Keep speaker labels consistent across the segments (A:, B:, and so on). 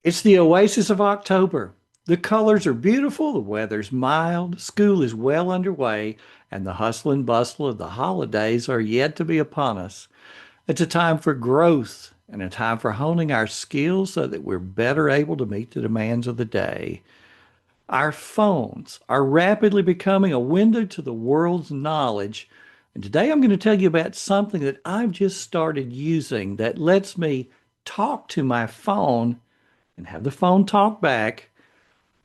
A: It's the oasis of October. The colors are beautiful, the weather's mild, school is well underway, and the hustle and bustle of the holidays are yet to be upon us. It's a time for growth and a time for honing our skills so that we're better able to meet the demands of the day. Our phones are rapidly becoming a window to the world's knowledge. And today I'm going to tell you about something that I've just started using that lets me talk to my phone and have the phone talk back,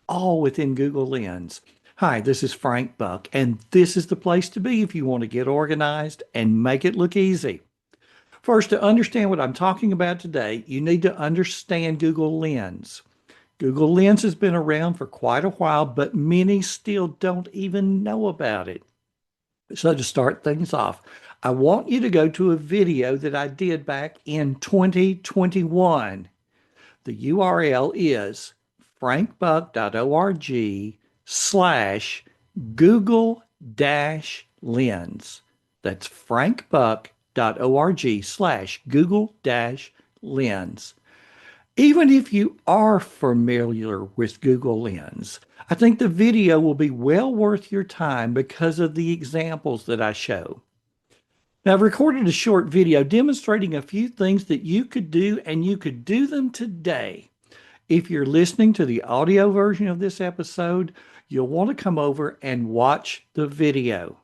A: all within Google Lens. Hi, this is Frank Buck, and this is the place to be if you want to get organized and make it look easy. First, to understand what I'm talking about today, you need to understand Google Lens. Google Lens has been around for quite a while, but many still don't even know about it. So, to start things off, I want you to go to a video that I did back in 2021. The URL is frankbuck.org slash Google dash lens. That's frankbuck.org slash Google dash lens. Even if you are familiar with Google Lens, I think the video will be well worth your time because of the examples that I show. Now, I've recorded a short video demonstrating a few things that you could do, and you could do them today. If you're listening to the audio version of this episode, you'll want to come over and watch the video.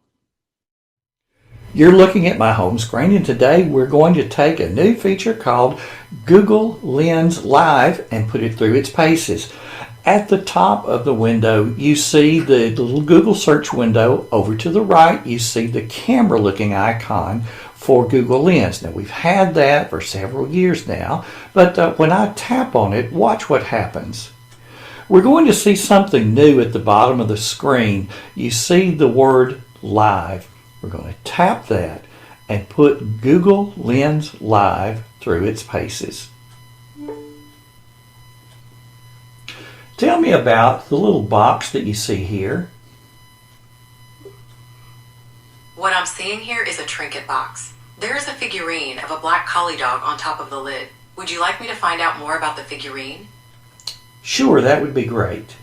A: You're looking at my home screen, and today we're going to take a new feature called Google Lens Live and put it through its paces. At the top of the window, you see the little Google search window. Over to the right, you see the camera looking icon for Google Lens. Now, we've had that for several years now, but when I tap on it, watch what happens. We're going to see something new at the bottom of the screen. You see the word live. We're going to tap that and put Google Lens Live through its paces. Tell me about the little box that you see here.
B: What I'm seeing here is a trinket box. There is a figurine of a black collie dog on top of the lid. Would you like me to find out more about the figurine?
A: Sure, that would be great.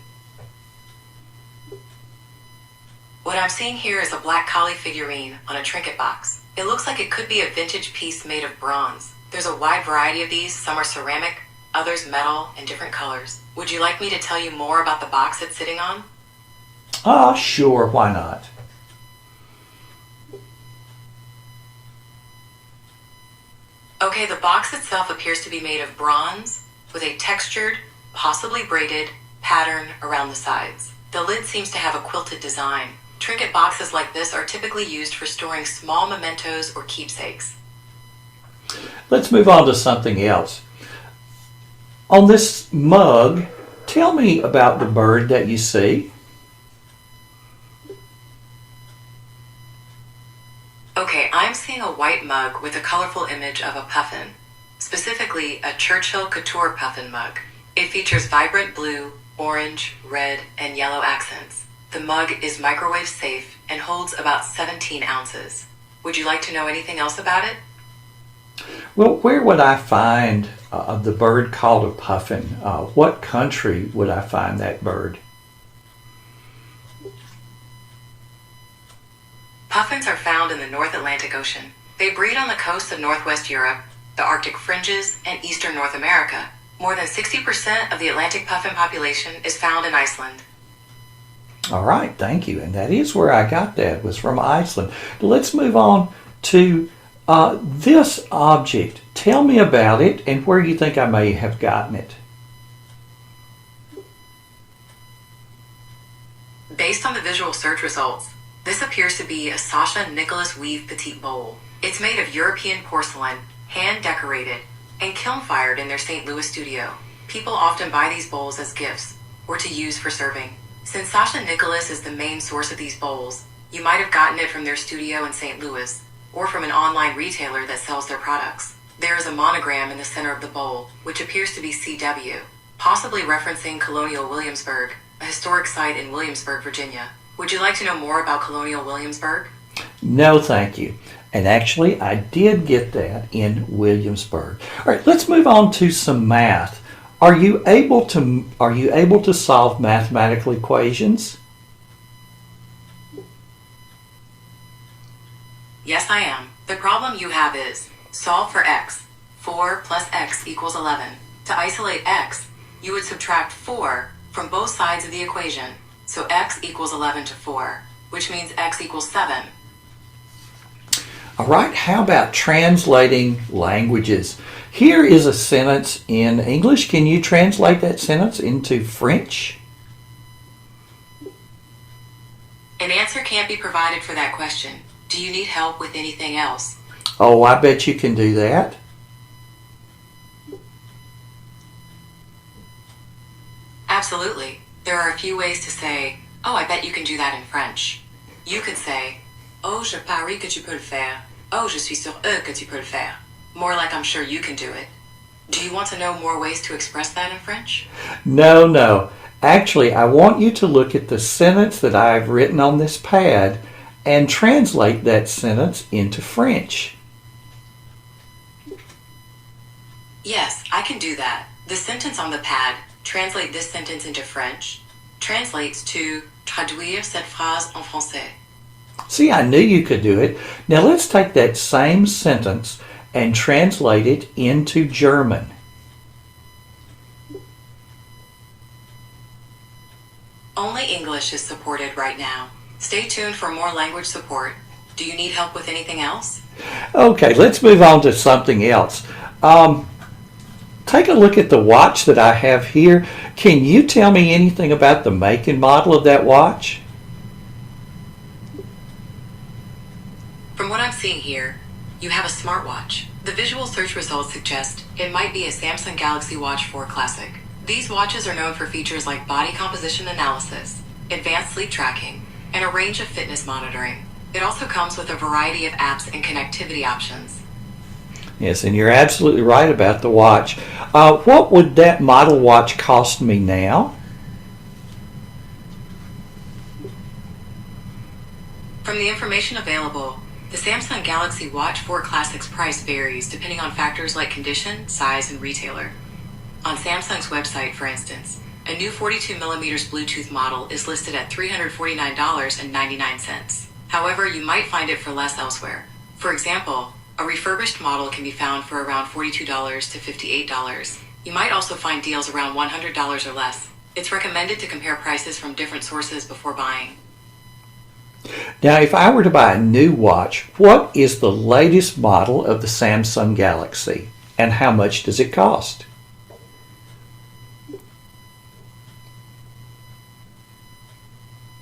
B: What I'm seeing here is a black collie figurine on a trinket box. It looks like it could be a vintage piece made of bronze. There's a wide variety of these. Some are ceramic, others metal, and different colors. Would you like me to tell you more about the box it's sitting on?
A: Sure, why not?
B: Okay, the box itself appears to be made of bronze with a textured, possibly braided, pattern around the sides. The lid seems to have a quilted design. Trinket boxes like this are typically used for storing small mementos or keepsakes.
A: Let's move on to something else. On this mug, tell me about the bird that you see.
B: Okay, I'm seeing a white mug with a colorful image of a puffin, specifically a Churchill Couture puffin mug. It features vibrant blue, orange, red, and yellow accents. The mug is microwave safe and holds about 17 ounces. Would you like to know anything else about it?
A: Well, where would I find the bird called a puffin? What country would I find that bird?
B: Puffins are found in the North Atlantic Ocean. They breed on the coast of Northwest Europe, the Arctic fringes, and eastern North America. More than 60% of the Atlantic puffin population is found in Iceland.
A: All right, thank you. And that is where I got that, was from Iceland. Let's move on to this object. Tell me about it and where you think I may have gotten it.
B: Based on the visual search results, this appears to be a Sasha Nicholas Weave petite bowl. It's made of European porcelain, hand decorated, and kiln fired in their St. Louis studio. People often buy these bowls as gifts or to use for serving. Since Sasha Nicholas is the main source of these bowls, you might have gotten it from their studio in St. Louis or from an online retailer that sells their products. There is a monogram in the center of the bowl, which appears to be CW, possibly referencing Colonial Williamsburg, a historic site in Williamsburg, Virginia. Would you like to know more about Colonial Williamsburg?
A: No, thank you. And actually, I did get that in Williamsburg. All right, let's move on to some math. Are you able to solve mathematical equations?
B: Yes, I am. The problem you have is solve for x. 4 plus x equals 11. To isolate x, you would subtract 4 from both sides of the equation. So x equals 11 to 4, which means x equals 7.
A: All right, how about translating languages? Here is a sentence in English. Can you translate that sentence into French?
B: An answer can't be provided for that question. Do you need help with anything else?
A: Oh, I bet you can do that.
B: Absolutely. There are a few ways to say, oh, I bet you can do that in French. You could say, oh, je parie que tu peux le faire. Oh, je suis sûr que tu peux le faire. More like I'm sure you can do it. Do you want to know more ways to express that in French?
A: No, no. Actually, I want you to look at the sentence that I've written on this pad and translate that sentence into French.
B: Yes, I can do that. The sentence on the pad, translate this sentence into French, translates to traduire cette phrase en français.
A: See, I knew you could do it. Now let's take that same sentence and translate it into German.
B: Only English is supported right now. Stay tuned for more language support. Do you need help with anything else?
A: Okay, let's move on to something else. Take a look at the watch that I have here. Can you tell me anything about the make and model of that watch?
B: From what I'm seeing here, you have a smartwatch. The visual search results suggest it might be a Samsung Galaxy Watch 4 Classic. These watches are known for features like body composition analysis, advanced sleep tracking, and a range of fitness monitoring. It also comes with a variety of apps and connectivity options.
A: Yes, and you're absolutely right about the watch. What would that model watch cost me now?
B: From the information available, the Samsung Galaxy Watch 4 Classic's price varies depending on factors like condition, size, and retailer. On Samsung's website, for instance, a new 42mm Bluetooth model is listed at $349.99. However, you might find it for less elsewhere. For example, a refurbished model can be found for around $42 to $58. You might also find deals around $100 or less. It's recommended to compare prices from different sources before buying.
A: Now, if I were to buy a new watch, what is the latest model of the Samsung Galaxy and how much does it cost?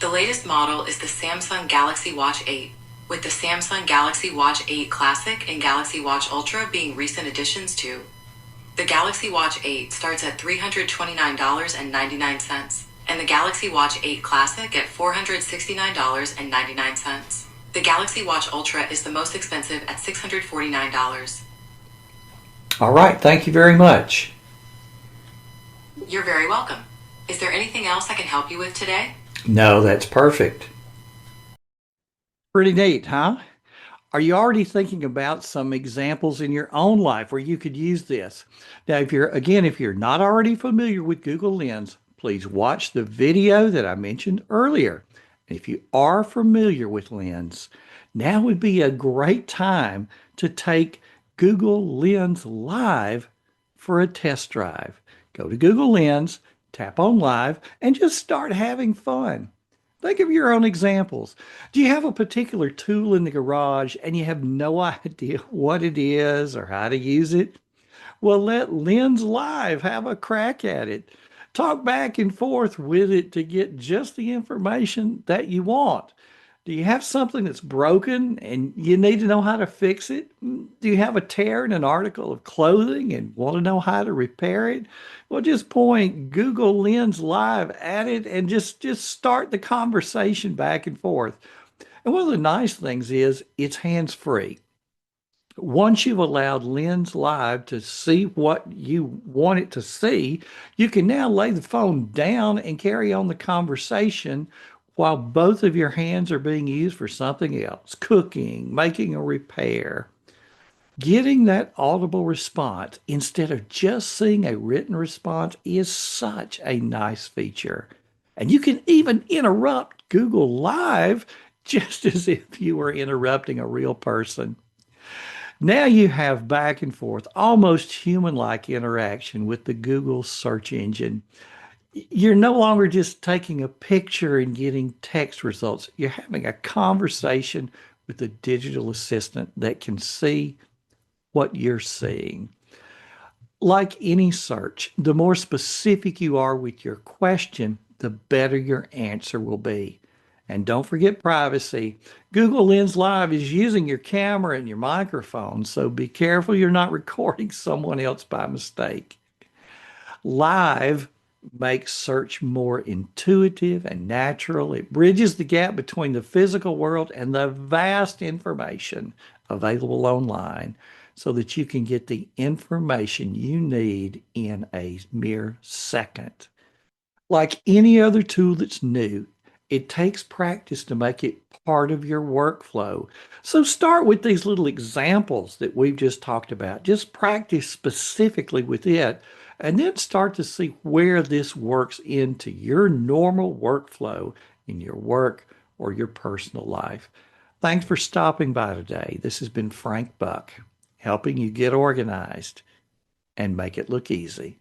B: The latest model is the Samsung Galaxy Watch 8, with the Samsung Galaxy Watch 8 Classic and Galaxy Watch Ultra being recent additions to. The Galaxy Watch 8 starts at $329.99, and the Galaxy Watch 8 Classic at $469.99. The Galaxy Watch Ultra is the most expensive at $649.
A: All right, thank you very much.
B: You're very welcome. Is there anything else I can help you with today?
A: No, that's perfect. Pretty neat, huh? Are you already thinking about some examples in your own life where you could use this? Now, if you're not already familiar with Google Lens, please watch the video that I mentioned earlier. And if you are familiar with Lens, now would be a great time to take Google Lens Live for a test drive. Go to Google Lens, tap on Live, and just start having fun. Think of your own examples. Do you have a particular tool in the garage and you have no idea what it is or how to use it? Well, let Lens Live have a crack at it. Talk back and forth with it to get just the information that you want. Do you have something that's broken and you need to know how to fix it? Do you have a tear in an article of clothing and want to know how to repair it? Well, just point Google Lens Live at it and just start the conversation back and forth. And one of the nice things is it's hands-free. Once you've allowed Lens Live to see what you want it to see, you can now lay the phone down and carry on the conversation while both of your hands are being used for something else, cooking, making a repair. Getting that audible response instead of just seeing a written response is such a nice feature. And you can even interrupt Google Live just as if you were interrupting a real person. Now you have back and forth, almost human-like interaction with the Google search engine. You're no longer just taking a picture and getting text results. You're having a conversation with a digital assistant that can see what you're seeing. Like any search, the more specific you are with your question, the better your answer will be. And don't forget privacy. Google Lens Live is using your camera and your microphone, so be careful you're not recording someone else by mistake. Live makes search more intuitive and natural. It bridges the gap between the physical world and the vast information available online so that you can get the information you need in a mere second. Like any other tool that's new, it takes practice to make it part of your workflow. So start with these little examples that we've just talked about. Just practice specifically with it, and then start to see where this works into your normal workflow in your work or your personal life. Thanks for stopping by today. This has been Frank Buck, helping you get organized and make it look easy.